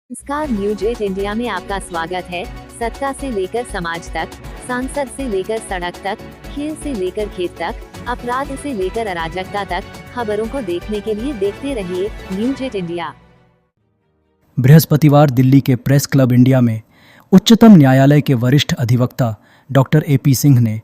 नमस्कार, news 8 India में आपका स्वागत है। सत्ता से लेकर समाज तक, सांसद से लेकर सड़क तक, खेल से लेकर खेत तक, अपराध से लेकर अराजकता तक, खबरों को देखने के लिए देखते रहिए न्यूज 8 इंडिया। बृहस्पतिवार दिल्ली के प्रेस क्लब इंडिया में उच्चतम न्यायालय के वरिष्ठ अधिवक्ता डॉक्टर AP सिंह ने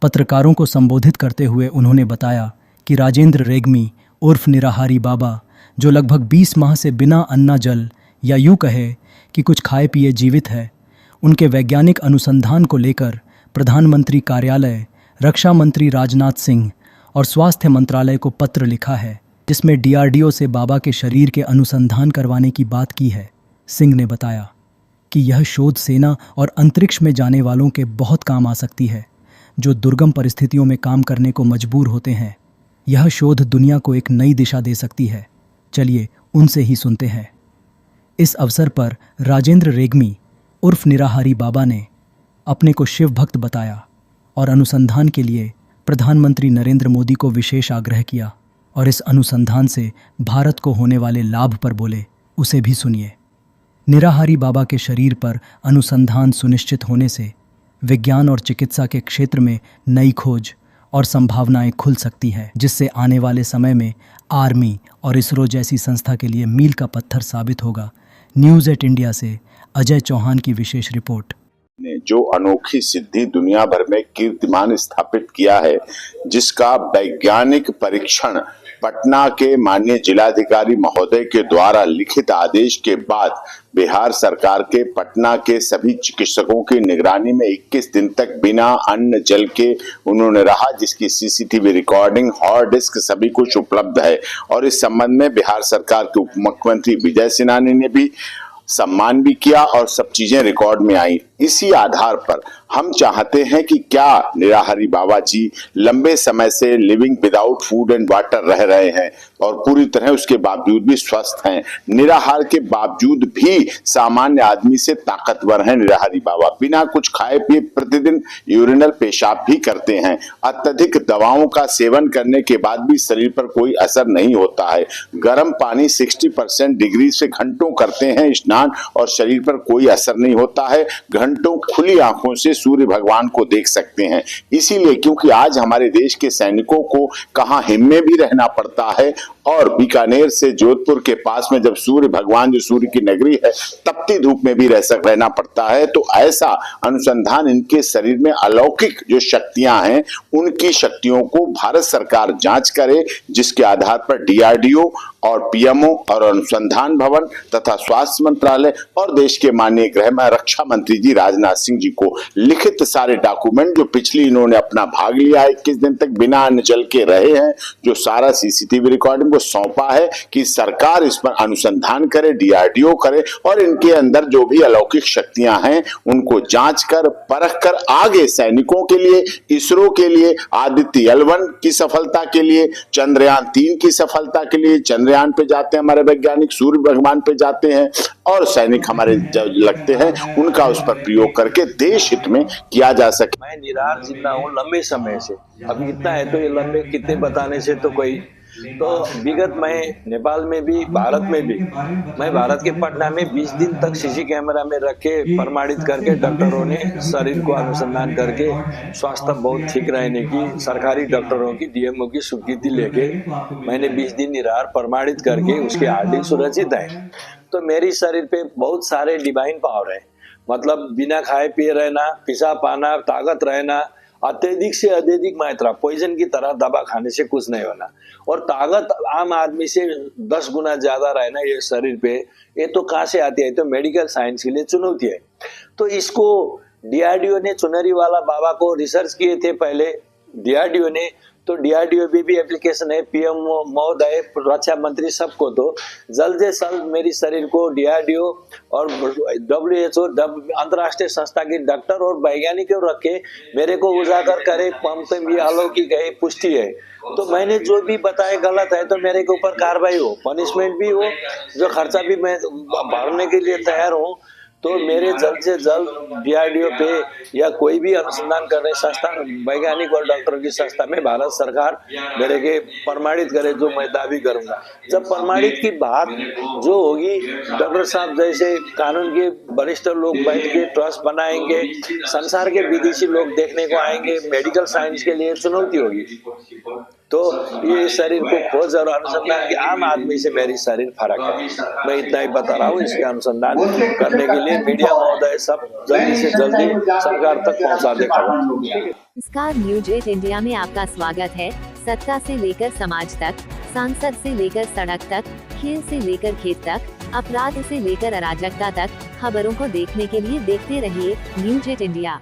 पत्रकारों को संबोधित करते हुए उन्होंने बताया कि राजेंद्र रेग्मी उर्फ निराहारी बाबा, जो लगभग 20 माह से बिना अन्ना जल या यूं कहे कि कुछ खाए पिए जीवित है, उनके वैज्ञानिक अनुसंधान को लेकर प्रधानमंत्री कार्यालय, रक्षा मंत्री राजनाथ सिंह और स्वास्थ्य मंत्रालय को पत्र लिखा है, जिसमें DRDO से बाबा के शरीर के अनुसंधान करवाने की बात की है। सिंह ने बताया कि यह शोध सेना और अंतरिक्ष में जाने वालों के बहुत काम आ सकती है, जो दुर्गम परिस्थितियों में काम करने को मजबूर होते हैं। यह शोध दुनिया को एक नई दिशा दे सकती है। चलिए उनसे ही सुनते हैं। इस अवसर पर राजेंद्र रेग्मी उर्फ निराहारी बाबा ने अपने को शिव भक्त बताया और अनुसंधान के लिए प्रधानमंत्री नरेंद्र मोदी को विशेष आग्रह किया और इस अनुसंधान से भारत को होने वाले लाभ पर बोले। उसे भी सुनिए। निराहारी बाबा के शरीर पर अनुसंधान सुनिश्चित होने से विज्ञान और चिकित्सा के क्षेत्र में नई खोज और संभावनाएं खुल सकती है, जिससे आने वाले समय में आर्मी और इसरो जैसी संस्था के लिए मील का पत्थर साबित होगा। न्यूज 8 इंडिया से अजय चौहान की विशेष रिपोर्ट। ने जो अनोखी सिद्धि दुनिया भर में कीर्तिमान स्थापित किया है, जिसका वैज्ञानिक परीक्षण पटना के माननीय जिलाधिकारी महोदय के द्वारा लिखित आदेश के बाद बिहार सरकार के पटना के सभी चिकित्सकों की निगरानी में 21 दिन तक बिना अन्न जल के उन्होंने रहा, जिसकी CCTV रिकॉर्डिंग, हार्ड डिस्क सभी कुछ उपलब्ध है। और इस संबंध में बिहार सरकार के उप मुख्यमंत्री विजय सिन्हा ने भी सम्मान भी किया और सब चीजें रिकॉर्ड में आई। इसी आधार पर हम चाहते हैं कि क्या निराहारी बाबा जी लंबे समय से living without food and water रह रहे हैं और पूरी तरह उसके बावजूद भी स्वस्थ हैं। निराहार के बावजूद भी सामान्य आदमी से ताकतवर हैं निराहारी बाबा। बिना कुछ खाए पिए प्रतिदिन यूरिनल पेशाब भी करते हैं। अत्यधिक दवाओं का सेवन करने के बाद भी शरीर पर कोई असर नहीं होता है। गर्म पानी 60% डिग्री से घंटों करते हैं स्नान और शरीर पर कोई असर नहीं होता है। घंटों खुली आंखों से सूर्य भगवान को देख सकते हैं। इसीलिए क्योंकि आज हमारे देश के सैनिकों को कहां हिम में भी रहना पड़ता है और बीकानेर से जोधपुर के पास में जब सूर्य भगवान, जो सूर्य की नगरी है, तपती धूप में भी रहना पड़ता है। तो ऐसा अनुसंधान इनके शरीर में अलौकिक जो शक्तियां हैं, उनकी शक्तियों को भारत सरकार जांच करे, जिसके आधार पर DRDO और PMO और अनुसंधान भवन तथा स्वास्थ्य मंत्रालय और देश के माननीय गृह रक्षा मंत्री जी राजनाथ सिंह जी को लिखित सारे डॉक्यूमेंट, जो पिछली इन्होंने अपना भाग लिया है, 21 दिन तक बिना अन्न जल के रहे हैं, जो सारा CCTV रिकॉर्डिंग को सौंपा है कि सरकार इस पर अनुसंधान करे, DRDO करे और इनके अंदर जो भी अलौकिक शक्तियां हैं उनको जांच कर परख कर आगे सैनिकों के लिए, इसरो के लिए, आदित्य L1 की सफलता के लिए, चंद्रयान 3 की सफलता के लिए, चंद्रयान पे जाते हैं हमारे वैज्ञानिक, सूर्य भगवान पे जाते हैं और सैनिक हमारे जो लगते हैं उनका उस पर प्रयोग करके देश हित में किया जा सके। मैं निराहार जिंदा हूँ लंबे समय से। अभी इतना है तो ये लंबे कितने बताने से तो कोई तो विगत मैं नेपाल में भी, भारत में भी, मैं भारत के पटना में 20 दिन तक CC कैमरा में रख के प्रमाणित करके डॉक्टरों ने शरीर को अनुसंधान करके स्वास्थ्य बहुत ठीक रहने की, सरकारी डॉक्टरों की, DMO की स्वीकृति लेके मैंने 20 दिन निराहार प्रमाणित करके उसके हार्डिंग सुरक्षित है। तो मेरी शरीर पे बहुत सारे डिवाइन पावर है। मतलब बिना खाए पिए रहना, पेशाब पाना, ताकत रहना, अत्यधिक से अत्यधिक मात्रा पॉइजन की तरह दवा खाने से कुछ नहीं होना और ताकत आम आदमी से 10 गुना ज्यादा रहना ये शरीर पे, ये तो कहाँ से आती है? तो मेडिकल साइंस के लिए चुनौती है। तो इसको DRDO ने चुनरी वाला बाबा को रिसर्च किए थे पहले DRDO ने, तो DRDO भी एप्लीकेशन है, PM महोदय, रक्षा मंत्री सबको, तो जल्द से जल्द मेरी शरीर को DRDO और WHO अंतर्राष्ट्रीय संस्था के डॉक्टर और वैज्ञानिक रख के मेरे को उजागर करे। पंप भी अलौकिक है, पुष्टि है। तो मैंने जो भी बताया गलत है तो मेरे के ऊपर कार्रवाई हो, पनिशमेंट भी हो, जो खर्चा भी मैं भरने के लिए तैयार हूँ। तो मेरे जल्द से जल्द DRDO पे या कोई भी अनुसंधान करने संस्थान, वैज्ञानिक और डॉक्टरों की संस्था में भारत सरकार मेरे के प्रमाणित करे, जो मैं दावी करूंगा। जब प्रमाणित की बात जो होगी, डॉक्टर साहब जैसे कानून के वरिष्ठ लोग बैठ के ट्रस्ट बनाएंगे, संसार के विदेशी लोग देखने को आएंगे, मेडिकल साइंस के लिए चुनौती होगी। तो ये शरीर को खोज और अनुसंधान की आम आदमी से मेरी शरीर फर्क है, मैं इतना ही बता रहा हूँ। इसके अनुसंधान करने के लिए मीडिया महोदय सब जल्दी से जल्दी सरकार तक पहुँचा दे खबर। नमस्कार, न्यूज 8 इंडिया में आपका स्वागत है। सत्ता से लेकर समाज तक, सांसद से लेकर सड़क तक, खेल से लेकर खेत तक, अपराध से लेकर अराजकता तक, खबरों को देखने के लिए देखते रहिए न्यूज 8 इंडिया।